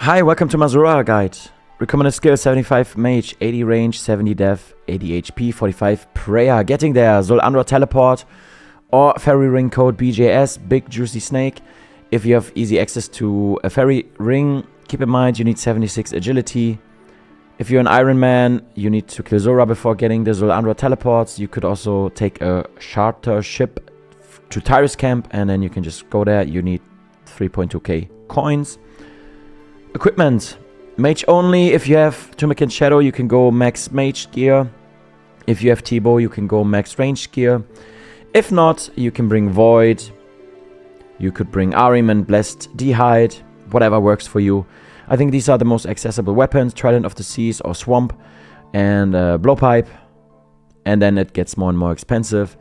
Hi, welcome to my Zulrah guide. Recommended skill 75 mage, 80 range, 70 def, 80 HP, 45 prayer. Getting there, Zulrah teleport or fairy ring code BJS, big juicy snake. If you have easy access to a fairy ring, keep in mind you need 76 agility. If you're an Iron Man, you need to kill Zulrah before getting the Zulrah teleports. You could also take a charter ship to Tyrus camp and then you can just go there. You need 3.2k coins. Equipment, mage only. If you have Tunic and Shadow, you can go max mage gear. If you have T-bow, you can go max range gear. If not, you can bring Void. You could bring Arim and Blessed D-hide, whatever works for you. I think these are the most accessible weapons, Trident of the Seas or Swamp and Blowpipe. And then it gets more and more expensive.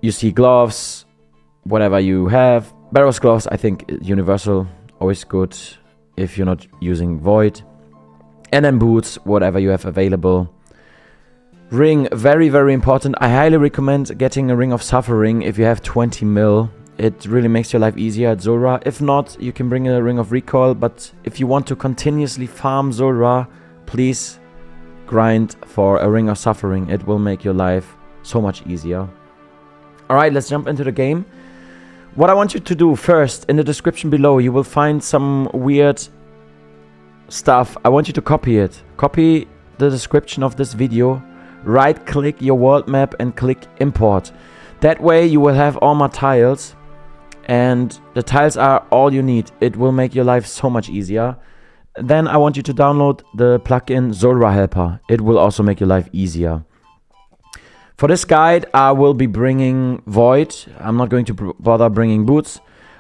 You see gloves, whatever you have. Barrow's gloves, I think universal. Always good if you're not using Void. And then boots, whatever you have available. Ring, very, very important. I highly recommend getting a Ring of Suffering if you have 20 mil. It really makes your life easier at Zulrah. If not, you can bring a Ring of Recoil. But if you want to continuously farm Zulrah, please grind for a Ring of Suffering. It will make your life so much easier. Alright, let's jump into the game. What I want you to do first, in the description below, you will find some weird stuff. I want you to copy it. Copy the description of this video. Right-click your world map and click import. That way you will have all my tiles. And the tiles are all you need. It will make your life so much easier. Then I want you to download the plugin Zulrah Helper. It will also make your life easier. For this guide, I will be bringing Void. I'm not going to bother bringing boots.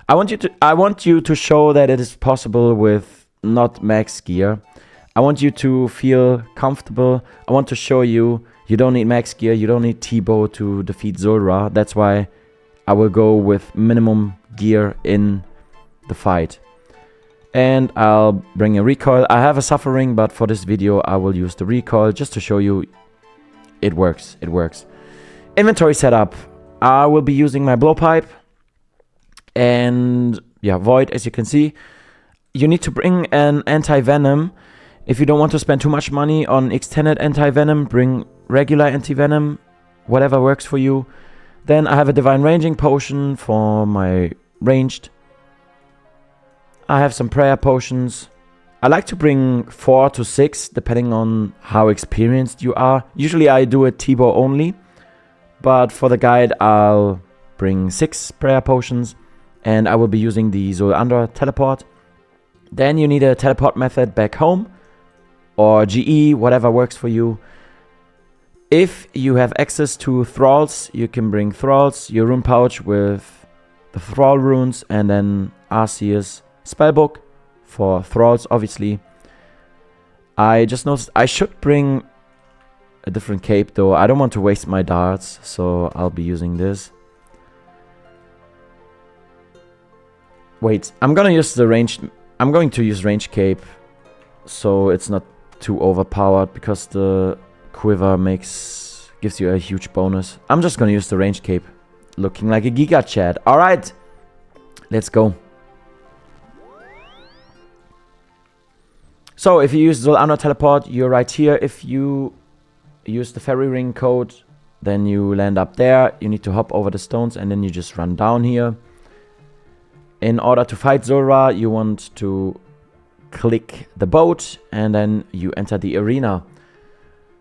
I want you to show that it is possible with not max gear. I want you to feel comfortable. I want to show you don't need max gear. You don't need T-bow to defeat Zulrah. That's why I will go with minimum gear in the fight. And I'll bring a recoil. I have a suffering, but for this video, I will use the recoil just to show you it works. It works. Inventory setup. I will be using my blowpipe. And yeah, Void, as you can see. You need to bring an anti-venom. If you don't want to spend too much money on extended anti-venom, bring regular anti-venom. Whatever works for you. Then I have a divine ranging potion for my ranged. I have some prayer potions. I like to bring 4 to 6 depending on how experienced you are. Usually I do a T-bow only. But for the guide I'll bring 6 prayer potions. And I will be using the Zulrah teleport. Then you need a teleport method back home. Or GE, whatever works for you. If you have access to thralls, you can bring thralls. Your rune pouch with the thrall runes. And then Arceus spellbook. For thralls, obviously. I just noticed I should bring a different cape, though. I don't want to waste my darts, so I'll be using this. Wait, I'm going to use range cape, so it's not too overpowered, because the quiver gives you a huge bonus. I'm just going to use the range cape, looking like a Giga Chad. All right, let's go. So if you use Zulrah teleport, you're right here. If you use the fairy ring code, then you land up there. You need to hop over the stones and then you just run down here. In order to fight Zulrah, you want to click the boat and then you enter the arena.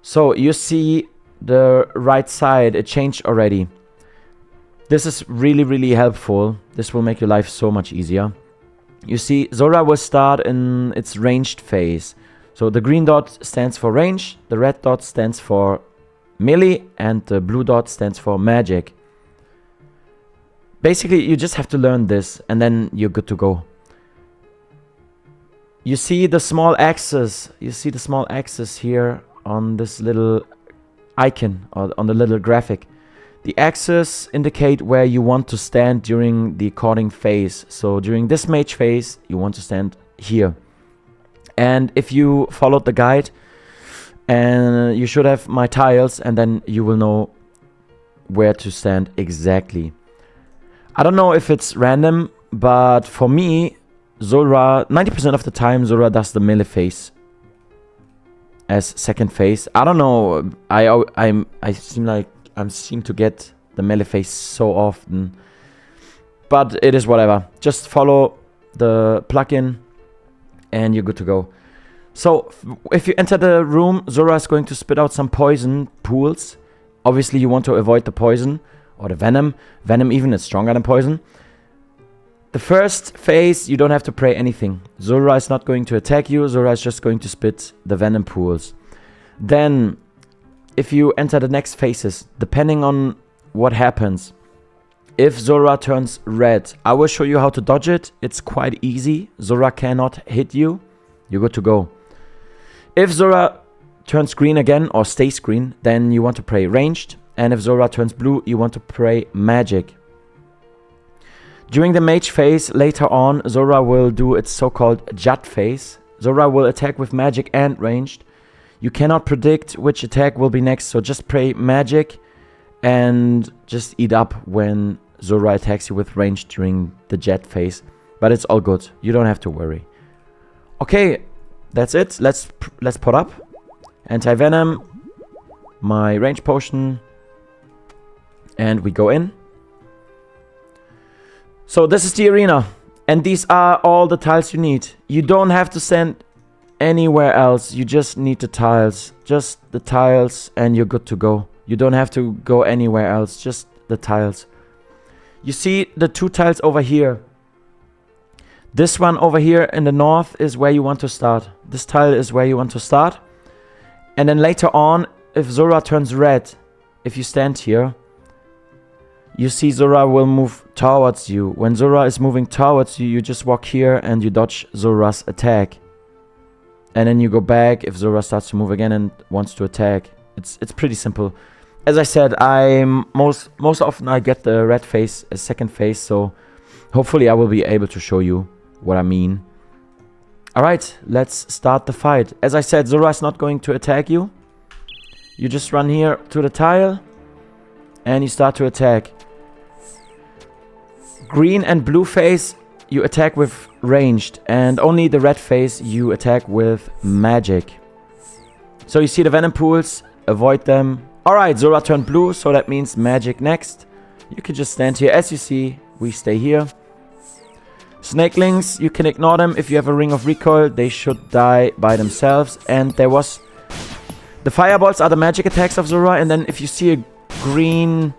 So you see the right side, it changed already. This is really, really helpful. This will make your life so much easier. You see, Zulrah will start in its ranged phase. So the green dot stands for range, the red dot stands for melee, and the blue dot stands for magic. Basically, you just have to learn this, and then you're good to go. You see the small axis. You see the small axis here on this little icon, or on the little graphic. The axes indicate where you want to stand during the cording phase. So during this mage phase, you want to stand here. And if you followed the guide, and you should have my tiles, and then you will know where to stand exactly. I don't know if it's random, but for me, Zulrah, 90% of the time, Zulrah does the melee phase as second phase. I don't know. I seem to get the melee phase so often, but it is whatever. Just follow the plugin, and you're good to go. So if you enter the room, Zulrah is going to spit out some poison pools. Obviously, you want to avoid the poison or the venom. Venom even is stronger than poison. The first phase, you don't have to pray anything. Zulrah is not going to attack you. Zulrah is just going to spit the venom pools. Then, if you enter the next phases, depending on what happens, if Zulrah turns red, I will show you how to dodge it. It's quite easy. Zulrah cannot hit you. You're good to go. If Zulrah turns green again or stays green, then you want to pray ranged. And if Zulrah turns blue, you want to pray magic. During the mage phase, later on, Zulrah will do its so-called Jat phase. Zulrah will attack with magic and ranged. You cannot predict which attack will be next, so just pray magic and just eat up when Zulrah attacks you with ranged during the Jat phase. But it's all good. You don't have to worry. Okay, that's it. Let's pot up. Anti-venom, my range potion, and we go in. So this is the arena, and these are all the tiles you need. You don't have to send anywhere else. You just need the tiles. Just the tiles, and you're good to go. You don't have to go anywhere else. Just the tiles. You see the two tiles over here. This one over here in the north is where you want to start. This tile is where you want to start. And then later on, if Zulrah turns red, if you stand here, you see Zulrah will move towards you. When Zulrah is moving towards you, you just walk here and you dodge Zulrah's attack. And then you go back if Zulrah starts to move again and wants to attack. It's pretty simple. As I said, most often I get the red phase as second phase, so hopefully I will be able to show you what I mean. Alright, let's start the fight. As I said, Zulrah is not going to attack you. You just run here to the tile and you start to attack. Green and blue phase, you attack with ranged, and only the red phase you attack with magic. So you see the venom pools, avoid them. Alright, Zulrah turned blue, so that means magic next. You can just stand here. As you see, we stay here. Snakelings, you can ignore them. If you have a ring of recoil, they should die by themselves. And there was... The fireballs are the magic attacks of Zulrah, and then if you see a green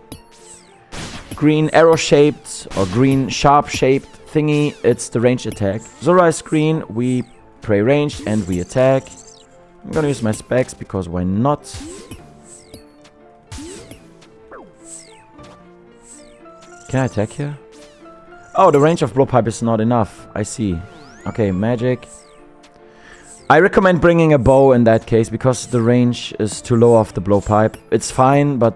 arrow-shaped or green sharp-shaped thingy, it's the ranged attack. Zulrah is green, we pray ranged and we attack. I'm gonna use my specs because why not? Can I attack here? Oh, the range of blowpipe is not enough. I see. Okay, magic. I recommend bringing a bow in that case because the range is too low of the blowpipe. It's fine, but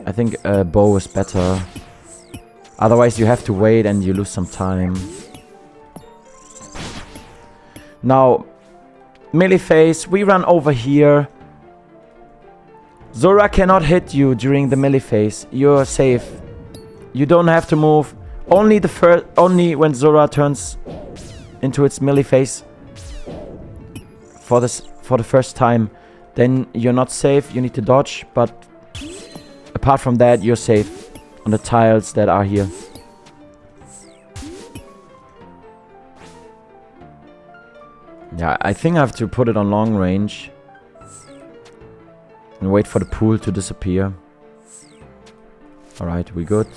I think a bow is better. Otherwise you have to wait and you lose some time. Now, melee phase, we run over here. Zulrah cannot hit you during the melee phase. You're safe. You don't have to move. Only when Zulrah turns into its melee phase for the first time, then you're not safe. You need to dodge, but apart from that, you're safe on the tiles that are here. Yeah, I think I have to put it on long range and wait for the pool to disappear. Alright, we good.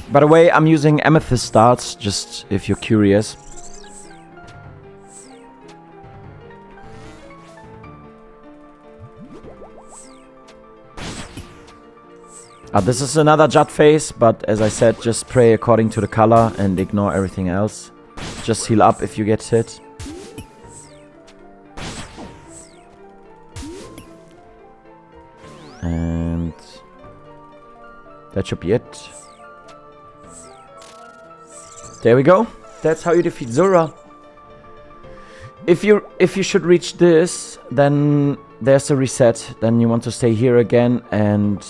By the way, I'm using amethyst darts, just if you're curious. This is another Jut phase, but as I said, just pray according to the color and ignore everything else. Just heal up if you get hit. And that should be it. There we go. That's how you defeat Zulrah. If you should reach this, then there's a reset. Then you want to stay here again and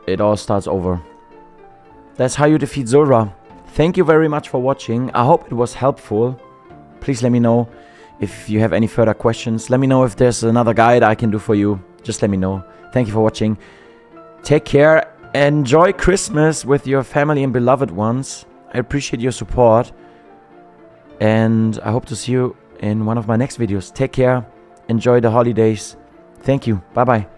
it all starts over. That's how you defeat Zulrah. Thank you very much for watching. I hope it was helpful. Please let me know if you have any further questions. Let me know if there's another guide I can do for you. Just let me know. Thank you for watching. Take care. Enjoy Christmas with your family and beloved ones. I appreciate your support. And I hope to see you in one of my next videos. Take care. Enjoy the holidays. Thank you. Bye-bye.